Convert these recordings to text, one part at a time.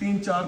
3, 4,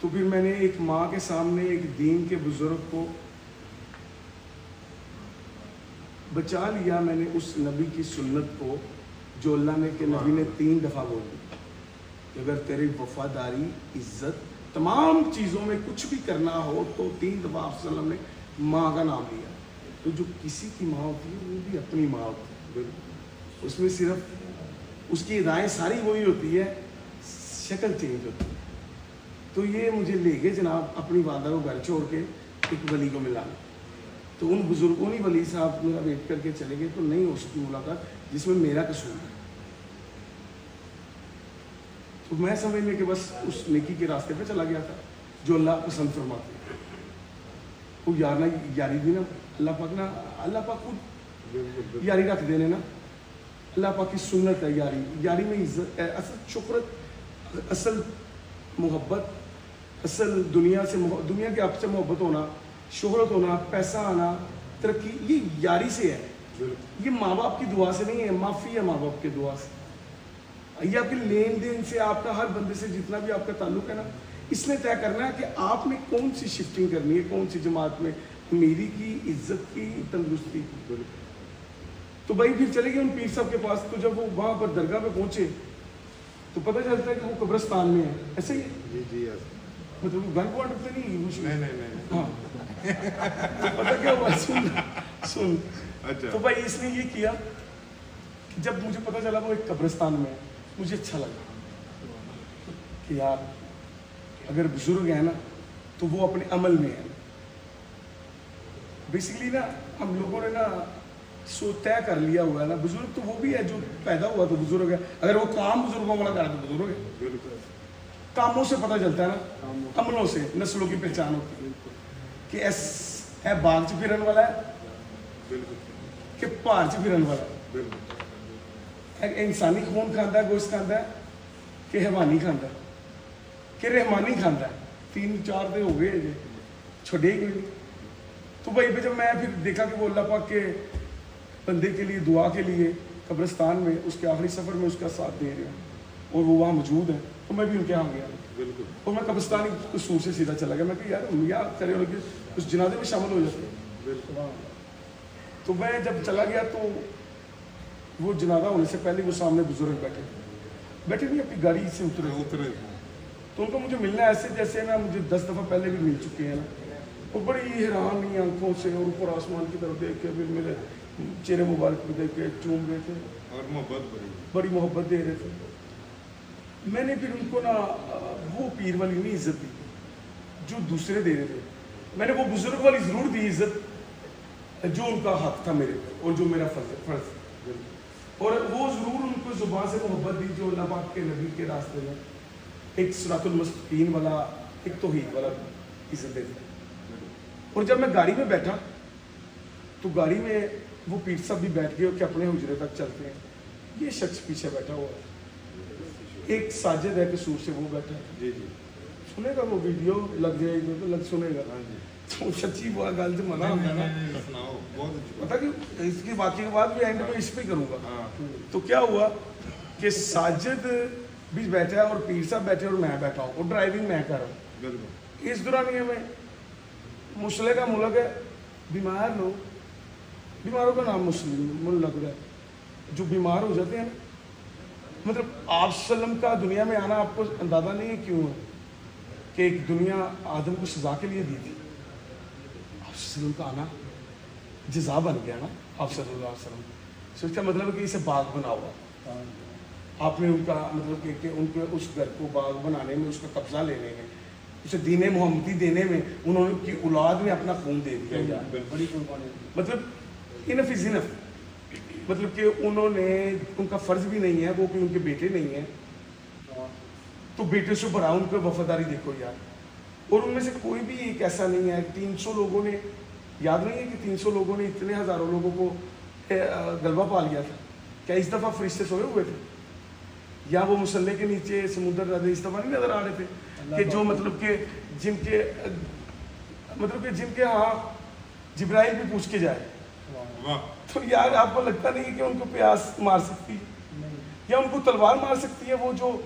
تو پھر میں نے ایک ماں کے سامنے ایک دین کے بزرگ کو بچا لیا. میں نے اس نبی کی سنت کو جو اللہ نے کہ نبی نے 3 دفعہ بولی کہ اگر تیری وفاداری عزت تمام چیزوں میں کچھ بھی کرنا ہو تو 3 دفعہ آپ صلی اللہ علیہ وسلم نے ماں کا نام لیا. تو جو کسی کی ماں ہوتی ہے وہ بھی اپنی ماں ہوتی ہے, اس میں صرف اس کی ادائیں ساری وہی ہوتی ہے, شکل چینج ہوتی ہے. تو یہ مجھے لے گئے جناب اپنی والدہ کو گھر چھوڑ کے ایک ولی کو ملانا. تو ان بزرگوں نے ولی صاحب میرا ویٹ کر کے چلے گئے تو نہیں ہو سکی ملاقات جس میں میرا قصور ہے. تو میں سمجھنے کہ بس اس نیکی کے راستے پہ چلا گیا تھا جو اللہ پسند فرماتے ہیں. وہ یاری بھی نا اللہ پاک خود یاری رکھ دینے نا, اللہ پاک کی سنت ہے یاری. یاری میں عزت ہے, اصل شکرت, اصل محبت, اصل دنیا کے آپ سے محبت ہونا, شہرت ہونا, پیسہ آنا, ترقی, یہ یاری سے ہے. یہ ماں باپ کی دعا سے نہیں ہے, معافی ہے ماں باپ کی دعا سے. یہ آپ کے لین دین سے, آپ کا ہر بندے سے جتنا بھی آپ کا تعلق ہے نا, اس نے طے کرنا ہے کہ آپ نے کون سی شفٹنگ کرنی ہے, کون سی جماعت میں, میری کی, عزت کی, تندرستی کی. تو بھائی پھر چلے گئے ان پیر صاحب کے پاس. تو جب وہ وہاں پر درگاہ پہ پہنچے تو پتہ چلتا ہے کہ وہ قبرستان میں ہے. ایسے ہی مطلب گن پوائنٹ پہ نہیں, ہاں پتہ کیا ہوا, سن. تو بھائی اس نے یہ کیا کہ جب مجھے پتہ چلا وہ ایک قبرستان میں ہے, مجھے اچھا لگا کہ یار اگر بزرگ ہیں نا تو وہ اپنے عمل میں ہیں. بیسیکلی نا ہم لوگوں نے نا سو طے کر لیا ہوا ہے نا, بزرگ تو وہ بھی ہے جو پیدا ہوا تو بزرگ ہے. اگر وہ کام بزرگوں والا کرا تو بزرگ ہے. کاموں سے پتہ چلتا ہے نا, عملوں سے نسلوں کی پہچان ہوتی ہے کہ ایس باغ چ پھرن والا ہے کہ پہاڑ چ پھرن والا ہے, انسانی خون کھانا ہے, گوشت کھانا ہے کہ حیوانی کھانا ہے کہ رحمانی کھانا ہے. 3-4 دن ہو گئے چھوڑے کوئی نہیں. تو بھائی پہ جب میں پھر دیکھا کہ وہ اللہ پاک کے بندے کے لیے دعا کے لیے قبرستان میں اس کے آخری سفر میں اس کا ساتھ دے رہے ہیں اور وہ وہاں موجود ہے, تو میں بھی ان کے یہاں گیا. اور میں قبرستان کی سور سے سیدھا چلا گیا. میں کہ یار ہم کیا کرے ان کے اس جنازے میں شامل ہو جاتے. تو میں جب چلا گیا تو وہ جنازہ ہونے سے پہلے وہ سامنے بزرگ بیٹھے نہیں, اپنی گاڑی سے اترے. تو ان کو مجھے ملنا ایسے جیسے نا مجھے 10 دفعہ پہلے بھی مل چکے ہیں نا. وہ بڑی حیران نہیں آنکھوں سے اور اوپر آسمان کی طرف دیکھ کے پھر میرے چہرے مبارک پہ دیکھ کے چوم رہے تھے اور بڑی محبت دے رہے تھے. میں نے پھر ان کو نا وہ پیر والی نہیں عزت دی جو دوسرے دے رہے تھے. میں نے وہ بزرگ والی ضرور دی عزت جو ان کا حق تھا میرے پہ اور جو میرا فرض. اور وہ ضرور ان کو زبان سے محبت دی جو اللہ پاک کے نبی کے راستے میں ایک صراط المستقیم والا, ایک توحید والا عزت دیتے. اور جب میں گاڑی میں بیٹھا تو گاڑی میں وہ پیر صاحب بھی بیٹھ گئے کہ اپنے حجرے تک چلتے ہیں. یہ شخص پیچھے بیٹھا ہوا ہے, ایک ساجد ہے قصور سے, وہ بیٹھا ہے. سنے گا وہ ویڈیو لگ جائے گی تو لگ سنے گا. تو سچی وہ گل سے منع ہوتا ہے نا, پتا کہ اس کی واقعے کے بعد بھی اینڈ میں اس پہ کروں گا. تو کیا ہوا کہ ساجد بھی بیٹھا ہے اور پیر صاحب بیٹھے اور میں بیٹھا ہوں اور ڈرائیونگ میں کر رہا ہوں. اس دوران یہ میں مسلح کا ملک ہے, بیمار لوگ, بیماروں کا نام مسلم لگ رہا ہے, جو بیمار ہو جاتے ہیں نا. مطلب آپ وسلم کا دنیا میں آنا آپ کو اندازہ نہیں ہے کیوں ہے کہ ایک دنیا آدم کو سزا کے لیے دی تھی. آپ وسلم کا آنا جزا بن گیا نا آپ صلی اللہ علیہ وسلم. اس کا مطلب ہے کہ اسے باغ بنا ہوا آپ نے ان کا مطلب کہ ان کے اس گھر کو باغ بنانے میں, اس کا قبضہ لینے میں, اسے دین محمدی دینے میں انہوں نے کی اولاد نے اپنا خون دے دیا. بڑی مطلب انف از انف, مطلب کہ انہوں نے ان کا فرض بھی نہیں ہے وہ کہ ان کے بیٹے نہیں ہیں تو بیٹے سے بڑا ان کو وفاداری دیکھو یار. اور ان میں سے کوئی بھی ایک ایسا نہیں ہے. 300 لوگوں نے, یاد نہیں ہے کہ 300 لوگوں نے اتنے ہزاروں لوگوں کو غلبہ پا لیا تھا. کیا اس دفعہ فرشتے سوئے ہوئے تھے یا وہ مسلح کے نیچے سمندر رہے, اس دفعہ نہیں نظر آ رہے تھے کہ جو مطلب کہ جن کے ہاں جبرائیل بھی پوچھ کے جائے. تو یار آپ کو لگتا نہیں کہ ان کو پیاس مار سکتی یا ان کو تلوار مار سکتی ہے وہ جو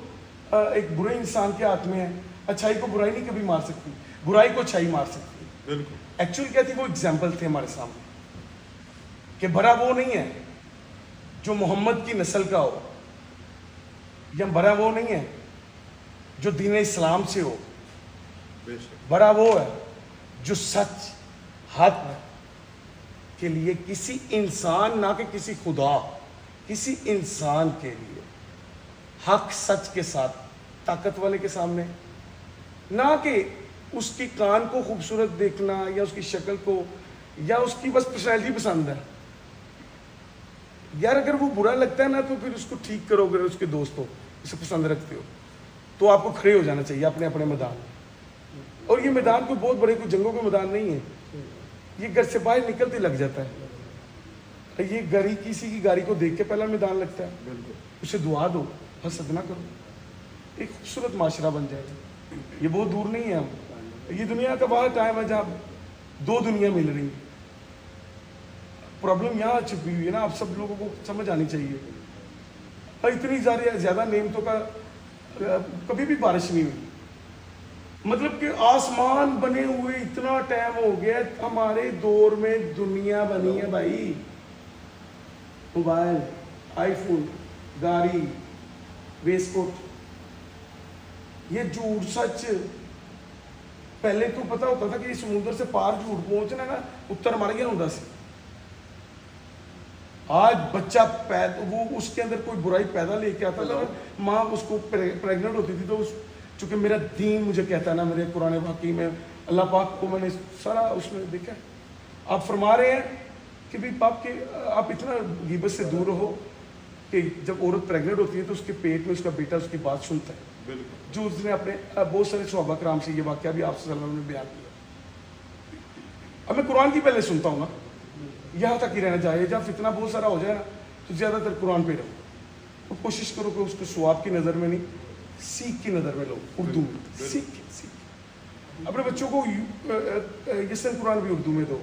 ایک برے انسان کے ہاتھ میں ہے. اچھائی کو برائی نہیں کبھی مار سکتی, برائی کو اچھائی مار سکتی. بالکل. ایکچولی کیا تھی, وہ اگزامپل تھے ہمارے سامنے کہ برا وہ نہیں ہے جو محمد کی نسل کا ہو, یا برا وہ نہیں ہے جو دین اسلام سے ہو, برا وہ ہے جو سچ حق کے لیے کسی انسان, نہ کہ کسی خدا, کسی انسان کے لیے حق سچ کے ساتھ طاقت والے کے سامنے, نہ کہ اس کی کان کو خوبصورت دیکھنا یا اس کی شکل کو یا اس کی بس پرسنالٹی پسند ہے. یار اگر وہ برا لگتا ہے نا تو پھر اس کو ٹھیک کرو. اگر اس کے دوست ہو, اسے پسند رکھتے ہو, تو آپ کو کھڑے ہو جانا چاہیے اپنے اپنے میدان. اور یہ میدان کوئی بہت بڑے کوئی جنگوں کا میدان نہیں ہے, یہ گھر سے باہر نکلتے لگ جاتا ہے. یہ گاڑی, کسی کی گاڑی کو دیکھ کے پہلا میدان لگتا ہے, اسے دعا دو, حسد نہ کرو, ایک خوبصورت معاشرہ بن جائے گا. یہ بہت دور نہیں ہے. ہم یہ دنیا کا بہت ٹائم ہے جہاں دو دنیا مل رہی ہیں. پرابلم یہاں چھپی ہوئی ہے نا, آپ سب لوگوں کو سمجھ آنی چاہیے. اور اتنی زیادہ نعمتوں کا کبھی بھی بارش نہیں ہوئی. مطلب کہ آسمان بنے ہوئے اتنا ٹائم ہو گیا, ہمارے دور میں دنیا بنی ہے بھائی. موبائل, آئی فون, گاڑی, ویسکوٹ, یہ جھوٹ سچ. پہلے تو پتا ہوتا تھا کہ یہ سمندر سے پار جھوٹ پہنچنا ہے نا, اتر مر گیا ہوں سے. آج بچہ وہ اس کے اندر کوئی برائی پیدا لے کے آتا تھا, ماں اس کو پریگننٹ ہوتی تھی تو چونکہ میرا دین مجھے کہتا ہے نا, میرے قرآن پاک میں اللہ پاک کو میں نے سارا اس میں دیکھا. آپ فرما رہے ہیں کہ بھی پاپ کے آپ اتنا غیبت سے دور رہو کہ جب عورت پریگننٹ ہوتی ہے تو اس کے پیٹ میں اس کا بیٹا اس کی بات سنتا ہے. جو اس نے اپنے بہت سارے صحابہ کرام سے یہ واقعہ بھی آپ صلی اللہ علیہ وسلم نے بیان کیا. اب میں قرآن کی پہلے سنتا ہوں نا, یہاں تک ہی رہنا چاہیے. جب فتنہ بہت سارا ہو جائے نا تو زیادہ تر قرآن پہ رہو. تو کوشش کرو کہ اس کو ثواب کی نظر میں نہیں, سیکھ کی نظر میں لو. اردو میں سیکھ. اپنے بچوں کو یسن قرآن بھی اردو میں دو.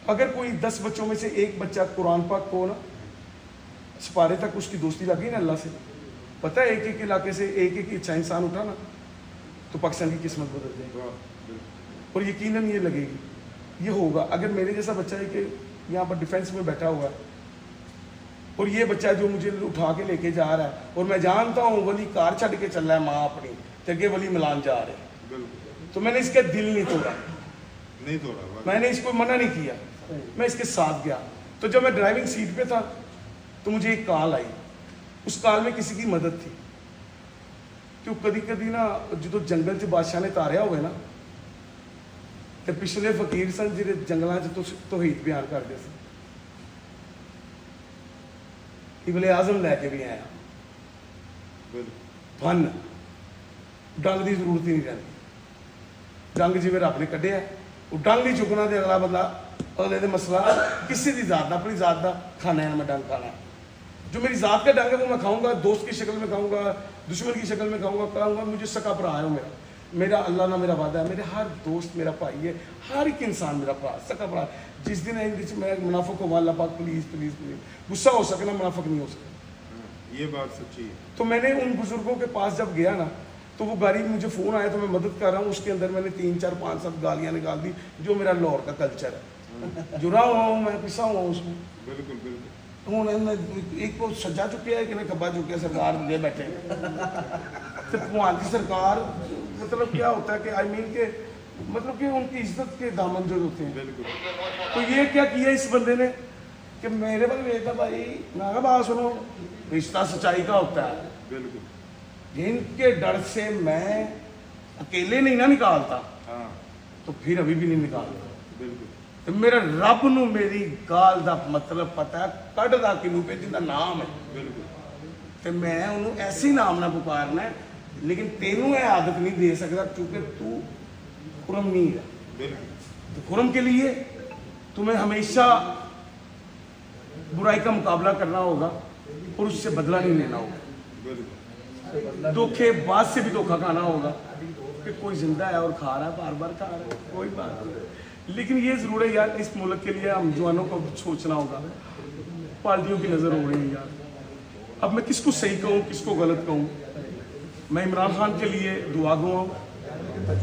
اگر کوئی 10 بچوں میں سے ایک بچہ قرآن پاک کو نا سپارے تک اس کی دوستی لگی نا اللہ سے, پتہ ہے ایک علاقے سے ایک اچھا انسان اٹھا نا تو پاکستان کی قسمت بدل جائے گی. اور یقیناً یہ لگے گی, یہ ہوگا. اگر میرے جیسا بچہ ہے کہ یہاں پر ڈیفینس میں بیٹھا ہوا ہے اور یہ بچہ جو مجھے اٹھا کے لے کے جا رہا ہے, اور میں جانتا ہوں ولی کار چھڑ کے چل رہا ہے ماں اپنی جگہ ولی ملان جا رہے ہیں, تو میں نے اس کا دل نہیں توڑا, میں نے اس کو منع نہیں کیا, میں اس کے ساتھ گیا. تو جب میں ڈرائیونگ سیٹ پہ تھا تو مجھے ایک کال آئی. اس کال میں کسی کی مدد تھی. تو کدی کدی نا جو جنگل چ بادشاہ نے تاریا ہوئے نا, تو پچھلے فقیر سن جی جنگلوں چ توحید بیان کرتے سن. ابن اعظم لے کے بھی آیا, فن ڈنگ کی ضرورت ہی نہیں رہتی. ڈنگ جی رب نے کھڈیا, وہ ڈنگ نہیں چکنا تو اگلا بندہ اگلے دے مسئلہ کسی کی ذات کا, اپنی ذات کا کھانا ہے, میں ڈنگ کھانا ہے. جو میری ذات کا ڈنگ ہے وہ میں کھاؤں گا, دوست کی شکل میں کھاؤں گا, دشمن کی شکل میں کھاؤں گا. مجھے سکا بھرا ہے میرا اللہ نہ میرا وعدہ ہے. میرے ہر دوست میرا بھائی ہے, ہر ایک انسان میرا بھرا, سکا بھرا. جس دن میں منافق ہوں اللہ پاک پلیز پلیز پلیز, غصہ ہو سکے نا منافق نہیں ہو سکے. یہ بات سچی ہے. تو میں نے ان بزرگوں کے پاس جب گیا نا تو وہ گاڑی مجھے فون آیا تو میں مدد کر رہا ہوں. اس کے اندر میں نے 3 4 5 7 گالیاں نکال دی, جو میرا لاہور کا کلچر ہے. جڑا ہوا ہوں میں, پسا ہوا ہوں اس میں. بالکل بالکل. ہوں ایک کو سجا چکیا ہے کہ نہیں کھبا چکیا, سرکار دے بیٹھے. بھگوان کی سرکار مطلب کیا ہوتا ہے کہ آئی مین کہ مطلب کہ ان کی عزت کے دامن جو ہوتے ہیں. بالکل. تو یہ کیا کیا اس بندے نے کہ میرے بھائی بیٹا بھائی میں کہا بات سنو, رشتہ سچائی کا ہوتا ہے. بالکل. ان کے ڈر سے میں اکیلے نہیں نہ نکالتا, تو پھر ابھی بھی نہیں نکالتا. بالکل. میرا رب نو میری گال دا مطلب پتا ہے, کٹ دا کنو پہ جن کا نام ہے. بالکل. تو میں انہوں ایسے نام نہ پکارنا ہے, لیکن تینوں یہ عادت نہیں دے سکتا کیونکہ تو خرم نہیں ہے. بالکل. تو خرم کے لیے تمہیں ہمیشہ برائی کا مقابلہ کرنا ہوگا اور اس سے بدلہ نہیں لینا ہوگا. بالکل. دھوکے باز سے بھی دھوکہ کھانا ہوگا کہ کوئی زندہ ہے اور کھا رہا ہے, بار بار کھا رہا ہے, کوئی بات نہیں. لیکن یہ ضرور ہے یار, اس ملک کے لیے ہم جوانوں کو سوچنا ہوگا. پارٹیوں کی نظر ہو رہی ہے یار, اب میں کس کو صحیح کہوں کس کو غلط کہوں. میں عمران خان کے لیے دعا گوا ہوں،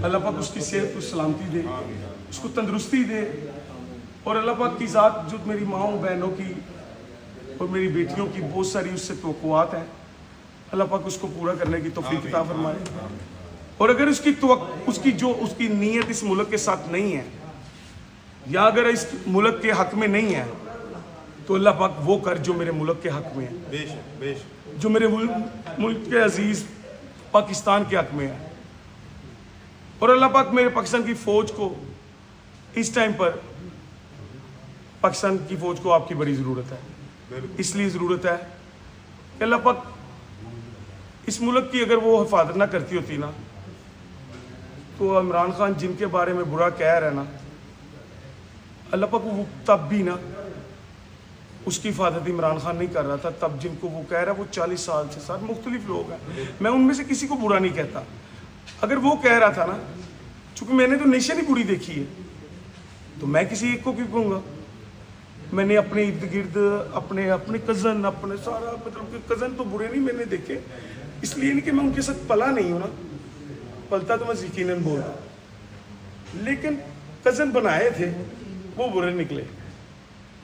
اللہ پاک اس کی صحت کو سلامتی دے، اس کو تندرستی دے، اور اللہ پاک کی ذات جو میری ماؤں بہنوں کی اور میری بیٹیوں کی بہت ساری اس سے توقعات ہیں، اللہ پاک اس کو پورا کرنے کی توفیق عطا فرمائے، اور اگر اس کی نیت اس ملک کے ساتھ نہیں ہے یا اگر اس ملک کے حق میں نہیں ہے تو اللہ پاک وہ کر جو میرے ملک کے حق میں ہے، جو میرے ملک کے عزیز پاکستان کے حق میں ہے، اور اللہ پاک میرے پاکستان کی فوج کو اس ٹائم پر پاکستان کی فوج کو آپ کی بڑی ضرورت ہے، اس لیے ضرورت ہے کہ اللہ پاک اس ملک کی اگر وہ حفاظت نہ کرتی ہوتی نا تو عمران خان جن کے بارے میں برا کہہ رہا ہے نا، اللہ پاک وہ تب بھی نا اس کی حفاظت عمران خان نہیں کر رہا تھا، تب جن کو وہ کہہ رہا ہے وہ 40 سال سے ساتھ مختلف لوگ ہیں، میں ان میں سے کسی کو برا نہیں کہتا، اگر وہ کہہ رہا تھا نا، چونکہ میں نے تو نیشن ہی بری دیکھی ہے تو میں کسی ایک کو کیوں کہوں گا، میں نے اپنے ارد گرد اپنے کزن اپنے سارا مطلب کہ کزن تو برے نہیں میں نے دیکھے، اس لیے نہیں کہ میں ان کے ساتھ پلا نہیں ہوں نا، پلتا تو میں یقیناً بولتا، لیکن کزن بنائے تھے وہ برے نکلے،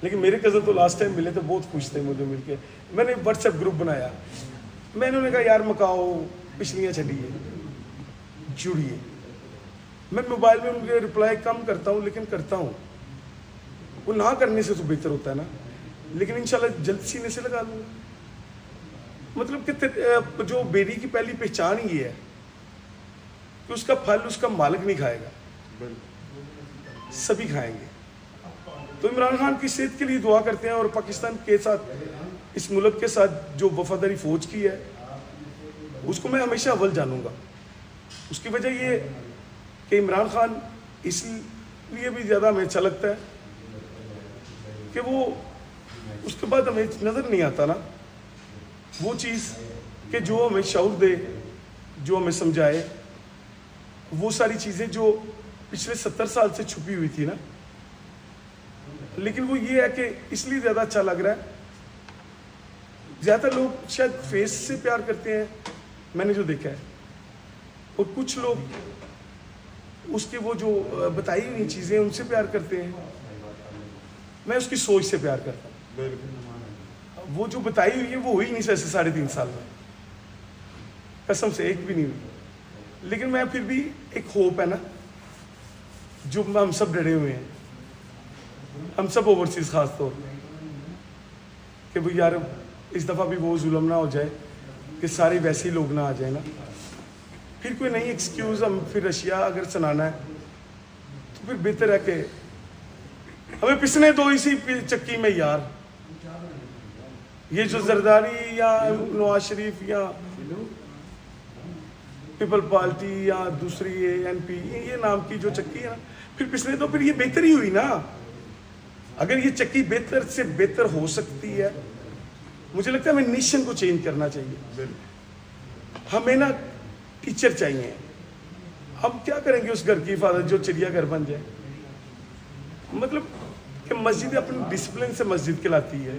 لیکن میرے کزن تو لاسٹ ٹائم ملے تو بہت خوش تھے مجھے مل کے، میں نے واٹس ایپ گروپ بنایا، میں نے انہیں کہا یار مکاؤ پچھلیاں چلیے جڑیے، میں موبائل میں ان کے رپلائی کم کرتا ہوں لیکن کرتا ہوں، وہ نہ کرنے سے تو بہتر ہوتا ہے نا، لیکن انشاءاللہ جلد سینے سے لگا لوں گا، مطلب کہ جو بیڑی کی پہلی پہچان یہ ہے کہ اس کا پھل اس کا مالک نہیں کھائے گا، سبھی کھائیں گے، تو عمران خان کی صحت کے لیے دعا کرتے ہیں، اور پاکستان کے ساتھ اس ملک کے ساتھ جو وفاداری فوج کی ہے اس کو میں ہمیشہ اول جانوں گا، اس کی وجہ یہ کہ عمران خان اس لیے بھی زیادہ ہمیں اچھا لگتا ہے کہ وہ اس کے بعد ہمیں نظر نہیں آتا نا وہ چیز کہ جو ہمیں شعور دے، جو ہمیں سمجھائے، وہ ساری چیزیں جو پچھلے 70 سال سے چھپی ہوئی تھی نا، لیکن وہ یہ ہے کہ اس لیے زیادہ اچھا لگ رہا ہے، زیادہ تر لوگ شاید فیس سے پیار کرتے ہیں میں نے جو دیکھا ہے، اور کچھ لوگ اس کے وہ جو بتائی ہوئی چیزیں ان سے پیار کرتے ہیں، میں اس کی سوچ سے پیار کرتا ہوں، وہ جو بتائی ہوئی ہے وہ ہوئی نہیں ایسے 3.5 سال میں، قسم سے ایک بھی نہیں ہوئی، لیکن میں پھر بھی ایک ہوپ ہے نا جو ہم سب ڈرے ہوئے ہیں، ہم سب اوورسیز خاص طور کہ وہ یار اس دفعہ بھی وہ ظلم نہ ہو جائے کہ سارے ویسے ہی لوگ نہ آ جائیں نا، پھر کوئی نئی ایکسکیوز ہم پھر اشیاء اگر سنانا ہے تو پھر بہتر ہے کہ ہمیں پسنے دو اسی چکی میں یار، یہ جو زرداری یا نواز شریف یا پیپل پارٹی یا دوسری NP یہ نام کی جو چکی ہے نا، پھر پسنے دو، پھر یہ بہتر ہی ہوئی نا، اگر یہ چکی بہتر سے بہتر ہو سکتی ہے، مجھے لگتا ہے ہمیں نیشن کو چینج کرنا چاہیے، ہمیں نا ٹیچر چاہیے، ہم کیا کریں گے اس گھر کی حفاظت جو چڑیا گھر بن جائے، مطلب کہ مسجد اپنی ڈسپلن سے مسجد کہلاتی ہے،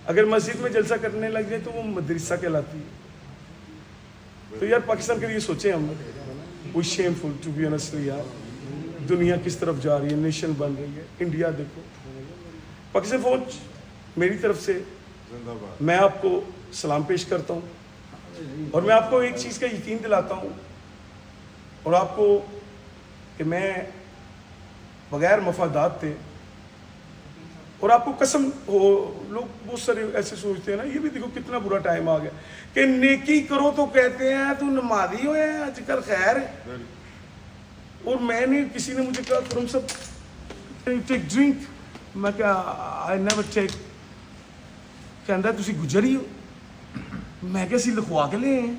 اگر مسجد میں جلسہ کرنے لگ جائے تو وہ مدرسہ کہلاتی ہے، تو یار پاکستان کے لیے سوچیں ہم، وہ شیم فل ٹو بی آنیسٹلی یار، دنیا کس طرف جا رہی ہے، نیشن بن رہی ہے، انڈیا دیکھو، پاکستان فوج میری طرف سے میں آپ کو سلام پیش کرتا ہوں، اور میں آپ کو ایک چیز کا یقین دلاتا ہوں، اور آپ کو کہ میں بغیر مفادات تھے، اور آپ کو قسم ہو، لوگ بہت سارے ایسے سوچتے ہیں نا، یہ بھی دیکھو کتنا برا ٹائم آ گیا کہ نیکی کرو تو کہتے ہیں تو نمازی ہوئے ہیں آج کل، خیر، اور میں نے کسی نے مجھے کہا تم سب ٹیک ڈرنک، میں کہا آئی نیور ٹیک، کہندا ہے تسی گجر ہی ہو، میں کہا سی لکھوا کے لے ہیں،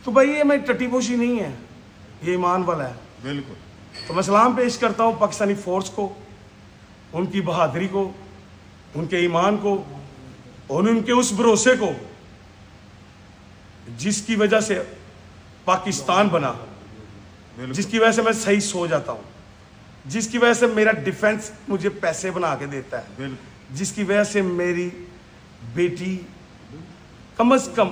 تو بھائی یہ میں ٹٹی پوشی نہیں ہے، یہ ایمان والا ہے، بالکل، تو میں سلام پیش کرتا ہوں پاکستانی فورس کو، ان کی بہادری کو، ان کے ایمان کو، اور ان کے اس بھروسے کو جس کی وجہ سے پاکستان بنا، جس کی وجہ سے میں صحیح سو جاتا ہوں، جس کی وجہ سے میرا ڈیفنس مجھے پیسے بنا کے دیتا ہے، جس کی وجہ سے میری بیٹی کم از کم